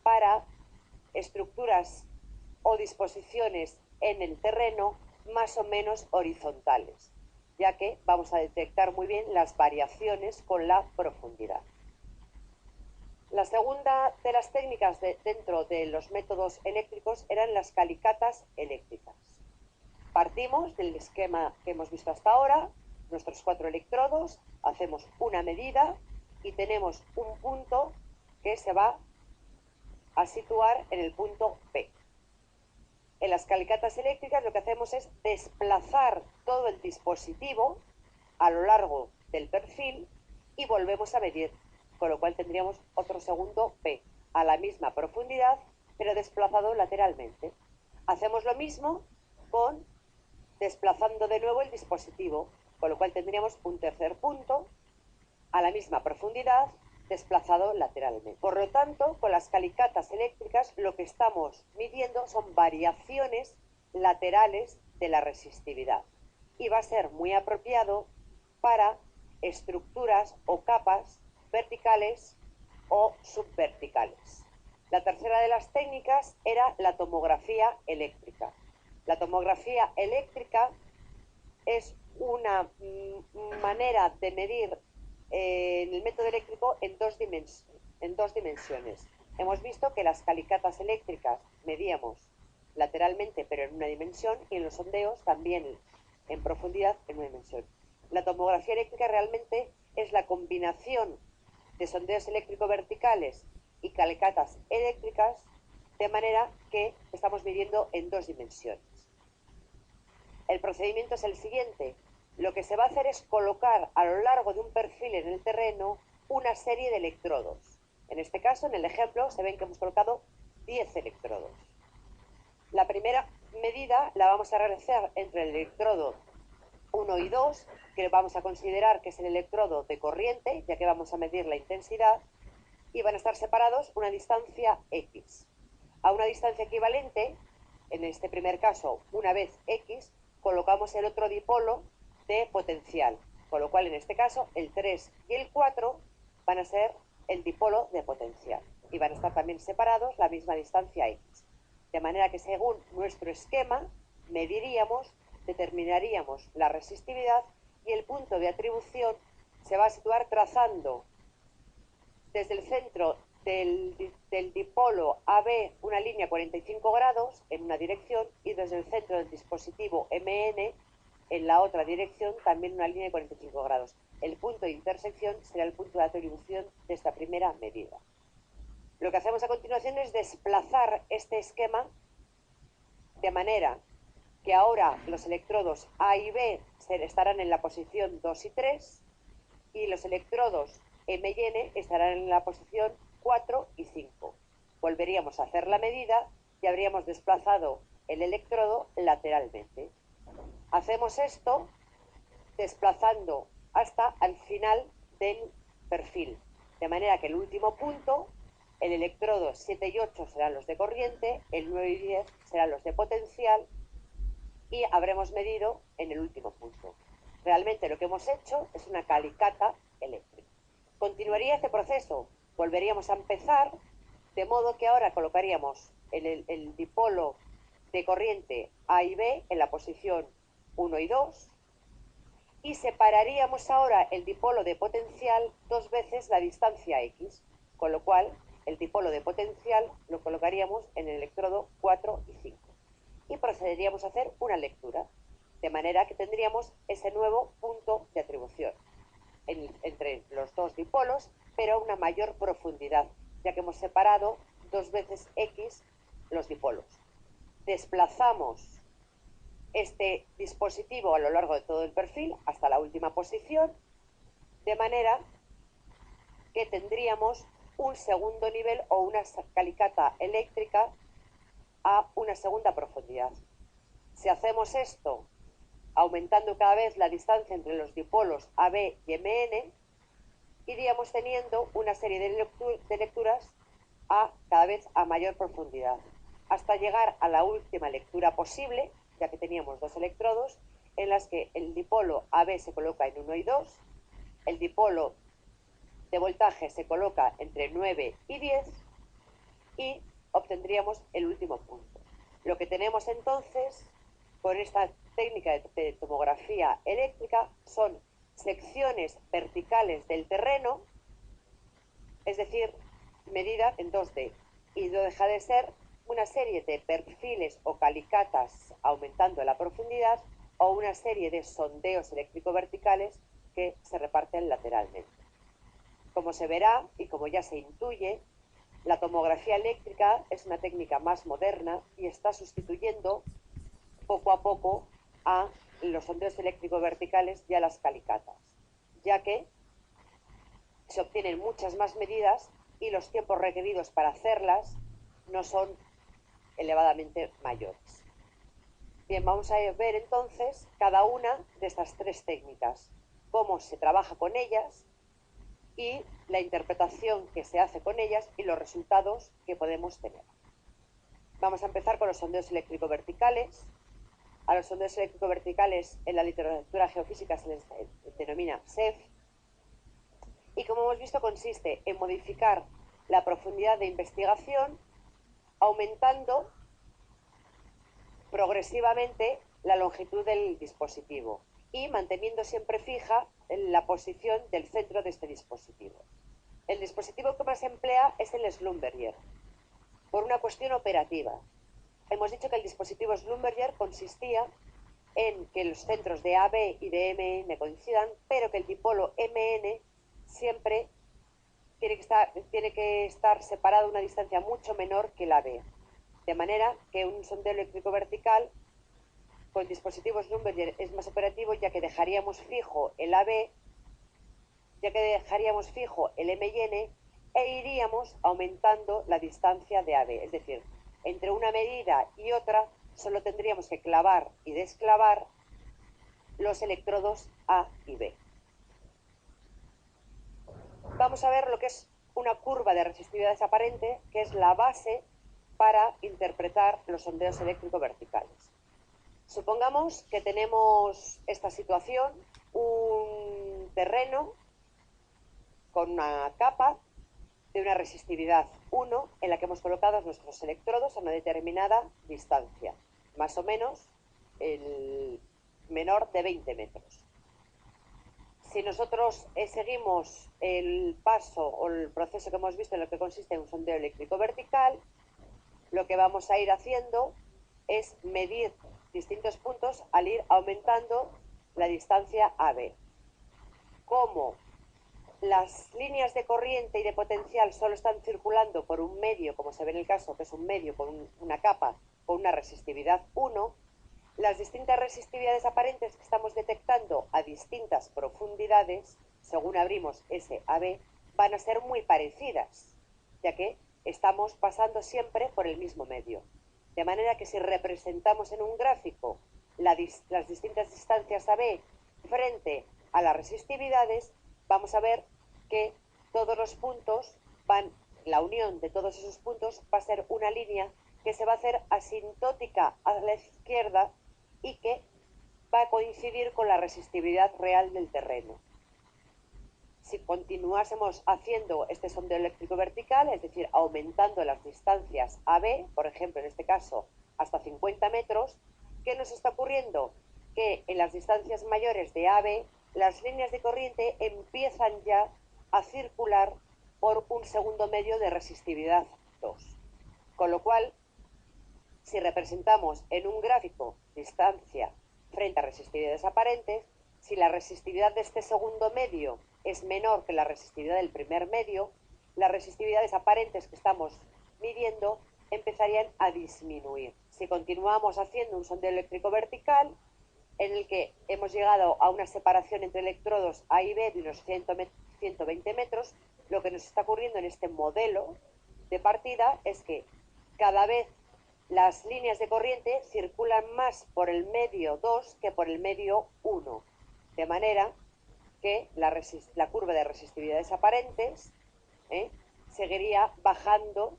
para estructuras o disposiciones en el terreno más o menos horizontales, ya que vamos a detectar muy bien las variaciones con la profundidad. La segunda de las técnicas dentro de los métodos eléctricos eran las calicatas eléctricas. Partimos del esquema que hemos visto hasta ahora, nuestros 4 electrodos, hacemos una medida y tenemos un punto que se va a situar en el punto P. En las calicatas eléctricas lo que hacemos es desplazar todo el dispositivo a lo largo del perfil y volvemos a medir, con lo cual tendríamos otro segundo P a la misma profundidad, pero desplazado lateralmente. Hacemos lo mismo con desplazando de nuevo el dispositivo, con lo cual tendríamos un tercer punto a la misma profundidad, desplazado lateralmente. Por lo tanto, con las calicatas eléctricas lo que estamos midiendo son variaciones laterales de la resistividad y va a ser muy apropiado para estructuras o capas verticales o subverticales. La tercera de las técnicas era la tomografía eléctrica. La tomografía eléctrica es una manera de medir en el método eléctrico en dos dimensiones. Hemos visto que las calicatas eléctricas medíamos lateralmente pero en una dimensión y en los sondeos también en profundidad en una dimensión. La tomografía eléctrica realmente es la combinación de sondeos eléctrico-verticales y calicatas eléctricas, de manera que estamos midiendo en dos dimensiones. El procedimiento es el siguiente. Lo que se va a hacer es colocar a lo largo de un perfil en el terreno una serie de electrodos. En este caso, en el ejemplo, se ven que hemos colocado 10 electrodos. La primera medida la vamos a realizar entre el electrodo 1 y 2, que vamos a considerar que es el electrodo de corriente, ya que vamos a medir la intensidad, y van a estar separados una distancia X. A una distancia equivalente, en este primer caso, una vez X, colocamos el otro dipolo de potencial, con lo cual en este caso el 3 y el 4 van a ser el dipolo de potencial y van a estar también separados la misma distancia X. De manera que según nuestro esquema mediríamos, determinaríamos la resistividad y el punto de atribución se va a situar trazando desde el centro del dipolo AB una línea 45 grados en una dirección y desde el centro del dispositivo MN en la otra dirección también una línea de 45 grados. El punto de intersección será el punto de atribución de esta primera medida. Lo que hacemos a continuación es desplazar este esquema de manera que ahora los electrodos A y B estarán en la posición 2 y 3 y los electrodos M y N estarán en la posición 4 y 5. Volveríamos a hacer la medida y habríamos desplazado el electrodo lateralmente. Hacemos esto desplazando hasta el final del perfil, de manera que el último punto, el electrodo 7 y 8 serán los de corriente, el 9 y 10 serán los de potencial y habremos medido en el último punto. Realmente lo que hemos hecho es una calicata eléctrica. Continuaría este proceso, volveríamos a empezar, de modo que ahora colocaríamos el dipolo de corriente A y B en la posición 1 y 2 y separaríamos ahora el dipolo de potencial dos veces la distancia X, con lo cual el dipolo de potencial lo colocaríamos en el electrodo 4 y 5 y procederíamos a hacer una lectura, de manera que tendríamos ese nuevo punto de atribución entre los dos dipolos, pero a una mayor profundidad, ya que hemos separado 2 veces X los dipolos. Desplazamos este dispositivo a lo largo de todo el perfil hasta la última posición, de manera que tendríamos un segundo nivel o una calicata eléctrica a una segunda profundidad. Si hacemos esto aumentando cada vez la distancia entre los dipolos AB y MN, iríamos teniendo una serie de lecturas cada vez a mayor profundidad, hasta llegar a la última lectura posible, ya que teníamos 2 electrodos, en las que el dipolo AB se coloca en 1 y 2, el dipolo de voltaje se coloca entre 9 y 10 y obtendríamos el último punto. Lo que tenemos entonces con esta técnica de tomografía eléctrica son secciones verticales del terreno, es decir, medida en 2D, y no deja de ser una serie de perfiles o calicatas aumentando la profundidad o una serie de sondeos eléctrico-verticales que se reparten lateralmente. Como se verá y como ya se intuye, la tomografía eléctrica es una técnica más moderna y está sustituyendo poco a poco a los sondeos eléctrico-verticales y a las calicatas, ya que se obtienen muchas más medidas y los tiempos requeridos para hacerlas no son elevadamente mayores. Bien, vamos a ver entonces cada una de estas 3 técnicas, cómo se trabaja con ellas y la interpretación que se hace con ellas y los resultados que podemos tener. Vamos a empezar con los sondeos eléctrico-verticales. A los sondeos eléctrico-verticales en la literatura geofísica se les denomina SEF, y como hemos visto consiste en modificar la profundidad de investigación aumentando progresivamente la longitud del dispositivo y manteniendo siempre fija la posición del centro de este dispositivo. El dispositivo que más se emplea es el Schlumberger, por una cuestión operativa. Hemos dicho que el dispositivo Schlumberger consistía en que los centros de AB y de MN coincidan, pero que el dipolo MN siempre tiene que estar separado a una distancia mucho menor que la AB. De manera que un sondeo eléctrico vertical con dispositivos Schlumberger es más operativo, ya que dejaríamos fijo el AB, ya que dejaríamos fijo el MN e iríamos aumentando la distancia de AB. Es decir, entre una medida y otra solo tendríamos que clavar y desclavar los electrodos A y B. Vamos a ver lo que es una curva de resistividades aparente, que es la base para interpretar los sondeos eléctrico-verticales. Supongamos que tenemos esta situación, un terreno con una capa de una resistividad 1 en la que hemos colocado nuestros electrodos a una determinada distancia, más o menos el menor de 20 metros. Si nosotros seguimos el paso o el proceso que hemos visto en lo que consiste en un sondeo eléctrico vertical, lo que vamos a ir haciendo es medir distintos puntos al ir aumentando la distancia AB. Como las líneas de corriente y de potencial solo están circulando por un medio, como se ve en el caso, que es un medio con una capa con una resistividad 1, las distintas resistividades aparentes que estamos detectando a distintas profundidades, según abrimos ese AB, van a ser muy parecidas, ya que estamos pasando siempre por el mismo medio. De manera que si representamos en un gráfico las distintas distancias AB frente a las resistividades, vamos a ver que todos los puntos la unión de todos esos puntos va a ser una línea que se va a hacer asintótica a la izquierda y que va a coincidir con la resistividad real del terreno. Si continuásemos haciendo este sondeo eléctrico vertical, es decir, aumentando las distancias AB, por ejemplo, en este caso, hasta 50 metros, ¿qué nos está ocurriendo? Que en las distancias mayores de AB, las líneas de corriente empiezan ya a circular por un segundo medio de resistividad 2. Con lo cual, si representamos en un gráfico distancia frente a resistividades aparentes, si la resistividad de este segundo medio es menor que la resistividad del primer medio, las resistividades aparentes que estamos midiendo empezarían a disminuir. Si continuamos haciendo un sondeo eléctrico vertical, en el que hemos llegado a una separación entre electrodos A y B de unos 120 metros, lo que nos está ocurriendo en este modelo de partida es que cada vez las líneas de corriente circulan más por el medio 2 que por el medio 1, de manera que la curva de resistividades aparentes seguiría bajando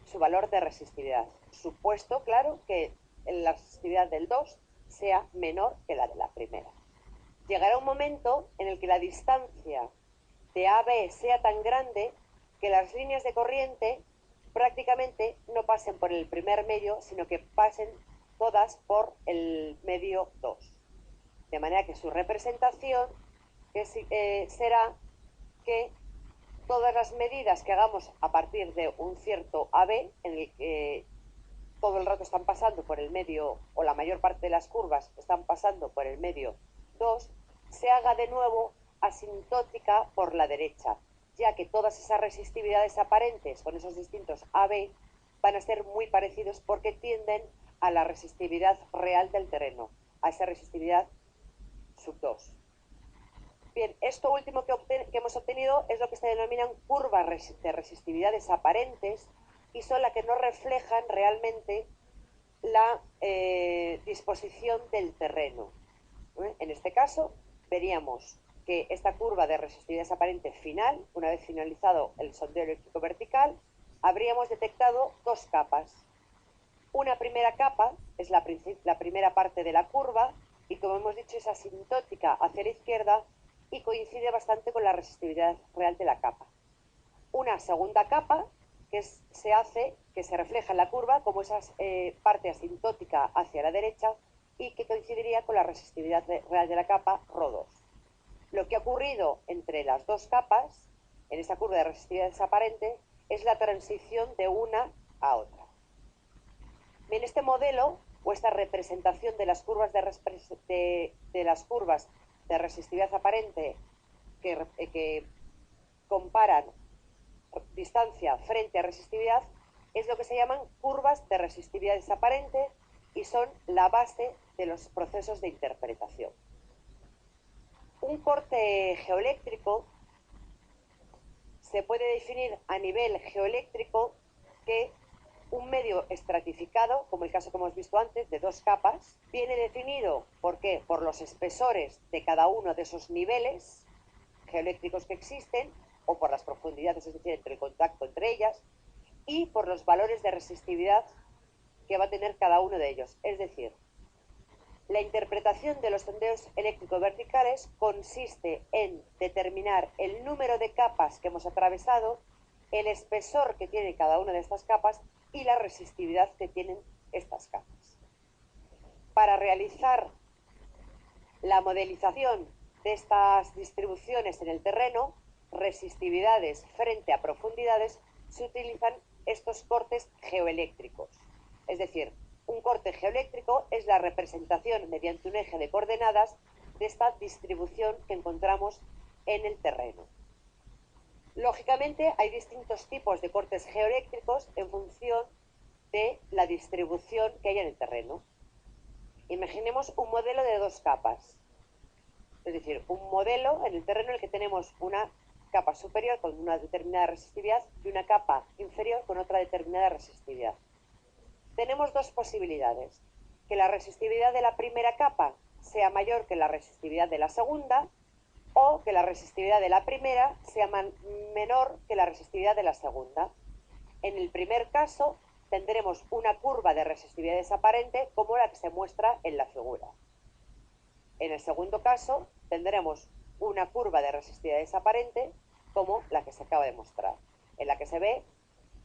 su valor de resistividad, supuesto, claro, que la resistividad del 2 sea menor que la de la primera. Llegará un momento en el que la distancia de A a B sea tan grande que las líneas de corriente prácticamente no pasen por el primer medio, sino que pasen todas por el medio 2. De manera que su representación será que todas las medidas que hagamos a partir de un cierto AB, en el que todo el rato están pasando por el medio, o la mayor parte de las curvas están pasando por el medio 2, se haga de nuevo asintótica por la derecha, ya que todas esas resistividades aparentes con esos distintos AB van a ser muy parecidos porque tienden a la resistividad real del terreno, a esa resistividad sub 2. Bien, esto último que hemos obtenido es lo que se denominan curvas de resistividades aparentes y son las que no reflejan realmente la disposición del terreno. En este caso, veríamos que esta curva de resistividades aparente final, una vez finalizado el sondeo eléctrico vertical, habríamos detectado dos capas. Una primera capa es la primera parte de la curva y, como hemos dicho, es asintótica hacia la izquierda y coincide bastante con la resistividad real de la capa. Una segunda capa que se refleja en la curva como esa parte asintótica hacia la derecha y que coincidiría con la resistividad real de la capa ρ2. Lo que ha ocurrido entre las dos capas, en esta curva de resistividades aparente, es la transición de una a otra. En este modelo, o esta representación de las curvas de resistividad aparente que comparan distancia frente a resistividad, es lo que se llaman curvas de resistividades aparente y son la base de los procesos de interpretación. Un corte geoeléctrico se puede definir a nivel geoeléctrico que un medio estratificado, como el caso que hemos visto antes, de dos capas, viene definido, ¿por qué? Por los espesores de cada uno de esos niveles geoeléctricos que existen, o por las profundidades, es decir, entre el contacto entre ellas, y por los valores de resistividad que va a tener cada uno de ellos. Es decir, la interpretación de los sondeos eléctricos verticales consiste en determinar el número de capas que hemos atravesado, el espesor que tiene cada una de estas capas y la resistividad que tienen estas capas. Para realizar la modelización de estas distribuciones en el terreno, resistividades frente a profundidades, se utilizan estos cortes geoeléctricos. Es decir, un corte geoeléctrico es la representación mediante un eje de coordenadas de esta distribución que encontramos en el terreno. Lógicamente, hay distintos tipos de cortes geoeléctricos en función de la distribución que hay en el terreno. Imaginemos un modelo de dos capas. Es decir, un modelo en el terreno en el que tenemos una capa superior con una determinada resistividad y una capa inferior con otra determinada resistividad. Tenemos dos posibilidades: que la resistividad de la primera capa sea mayor que la resistividad de la segunda, o que la resistividad de la primera sea menor que la resistividad de la segunda. En el primer caso, tendremos una curva de resistividades aparente como la que se muestra en la figura. En el segundo caso, tendremos una curva de resistividades aparente como la que se acaba de mostrar, en la que se ve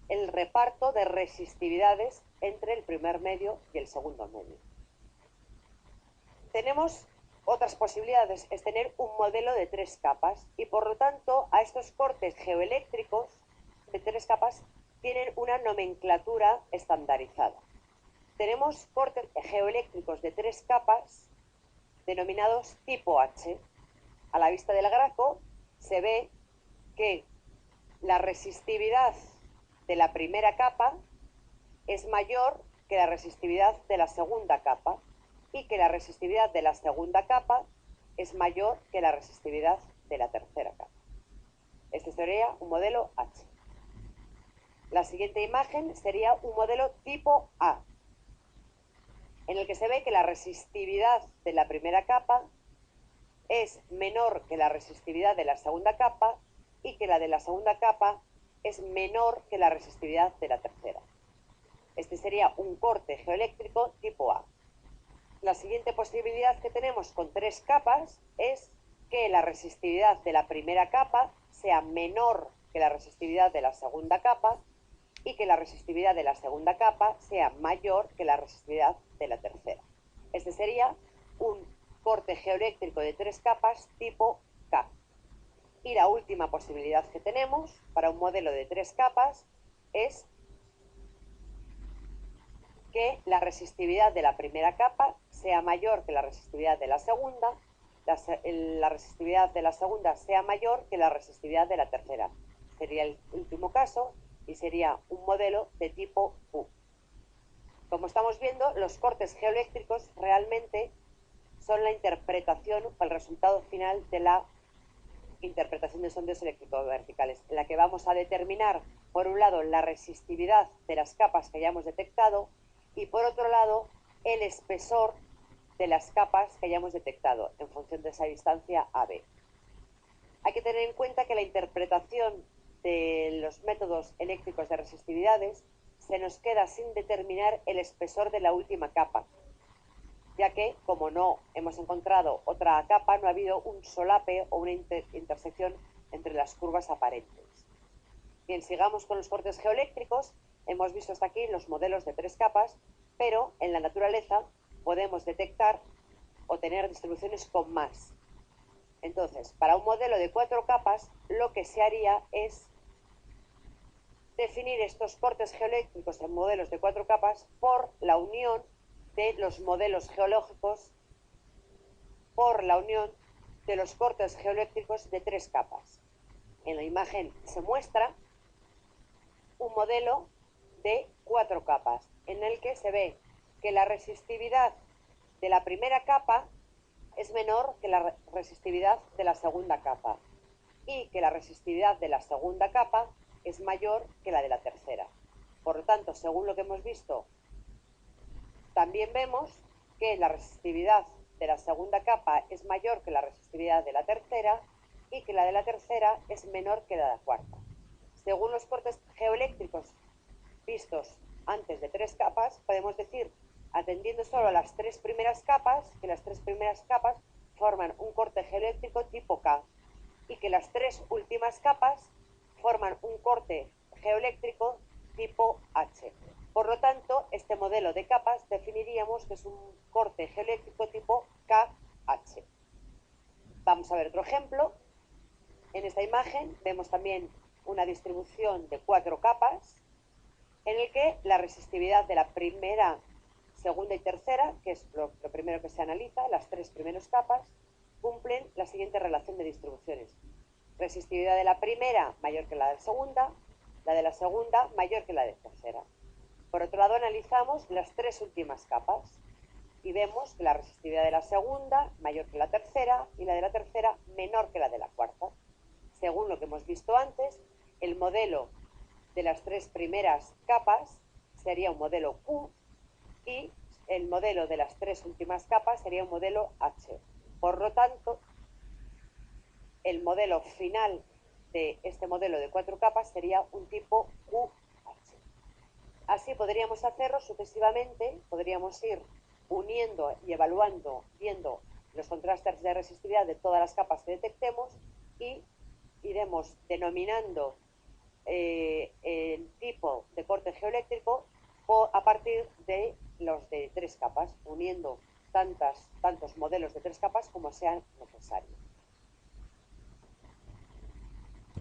el reparto de resistividades entre el primer medio y el segundo medio. Tenemos otras posibilidades, es tener un modelo de tres capas y por lo tanto a estos cortes geoeléctricos de tres capas tienen una nomenclatura estandarizada. Tenemos cortes geoeléctricos de tres capas denominados tipo H. A la vista del grafo se ve que la resistividad de la primera capa es mayor que la resistividad de la segunda capa y que la resistividad de la segunda capa es mayor que la resistividad de la tercera capa. Este sería un modelo H. La siguiente imagen sería un modelo tipo A, en el que se ve que la resistividad de la primera capa es menor que la resistividad de la segunda capa y que la de la segunda capa es menor que la resistividad de la tercera. Este sería un corte geoeléctrico tipo A. La siguiente posibilidad que tenemos con tres capas es que la resistividad de la primera capa sea menor que la resistividad de la segunda capa y que la resistividad de la segunda capa sea mayor que la resistividad de la tercera. Este sería un corte geoeléctrico de tres capas tipo K. Y la última posibilidad que tenemos para un modelo de tres capas es que la resistividad de la primera capa sea mayor que la resistividad de la segunda, la resistividad de la segunda sea mayor que la resistividad de la tercera. Sería el último caso y sería un modelo de tipo U. Como estamos viendo, los cortes geoeléctricos realmente son la interpretación o el resultado final de la interpretación de sondeos eléctricos verticales, en la que vamos a determinar, por un lado, la resistividad de las capas que hayamos detectado y, por otro lado, el espesor de las capas que hayamos detectado en función de esa distancia AB. Hay que tener en cuenta que la interpretación de los métodos eléctricos de resistividades se nos queda sin determinar el espesor de la última capa, ya que, como no hemos encontrado otra capa, no ha habido un solape o una intersección entre las curvas aparentes. Bien, sigamos con los cortes geoeléctricos. Hemos visto hasta aquí los modelos de tres capas, pero en la naturaleza podemos detectar o tener distribuciones con más. Entonces, para un modelo de cuatro capas, lo que se haría es definir estos cortes geoeléctricos en modelos de cuatro capas por la unión de los modelos geológicos, por la unión de los cortes geoeléctricos de tres capas. En la imagen se muestra un modelo de cuatro capas, en el que se ve que la resistividad de la primera capa es menor que la resistividad de la segunda capa y que la resistividad de la segunda capa es mayor que la de la tercera. Por lo tanto, según lo que hemos visto, también vemos que la resistividad de la segunda capa es mayor que la resistividad de la tercera y que la de la tercera es menor que la de la cuarta. Según los cortes geoeléctricos vistos antes de tres capas, podemos decir, atendiendo solo a las tres primeras capas, que las tres primeras capas forman un corte geoeléctrico tipo K y que las tres últimas capas forman un corte geoeléctrico tipo H. Por lo tanto, este modelo de capas definiríamos que es un corte geoeléctrico tipo KH. Vamos a ver otro ejemplo. En esta imagen vemos también una distribución de cuatro capas en el que la resistividad de la primera, segunda y tercera, que es lo primero que se analiza, las tres primeras capas, cumplen la siguiente relación de distribuciones. Resistividad de la primera mayor que la de la segunda mayor que la de tercera. Por otro lado, analizamos las tres últimas capas y vemos que la resistividad de la segunda mayor que la tercera y la de la tercera menor que la de la cuarta. Según lo que hemos visto antes, el modelo de las tres primeras capas sería un modelo Q y el modelo de las tres últimas capas sería un modelo H. Por lo tanto, el modelo final de este modelo de cuatro capas sería un tipo QH. Así podríamos hacerlo sucesivamente, podríamos ir uniendo y evaluando, viendo los contrastes de resistividad de todas las capas que detectemos y iremos denominando el tipo de corte geoeléctrico a partir de los de tres capas, uniendo tantos modelos de tres capas como sean necesarios.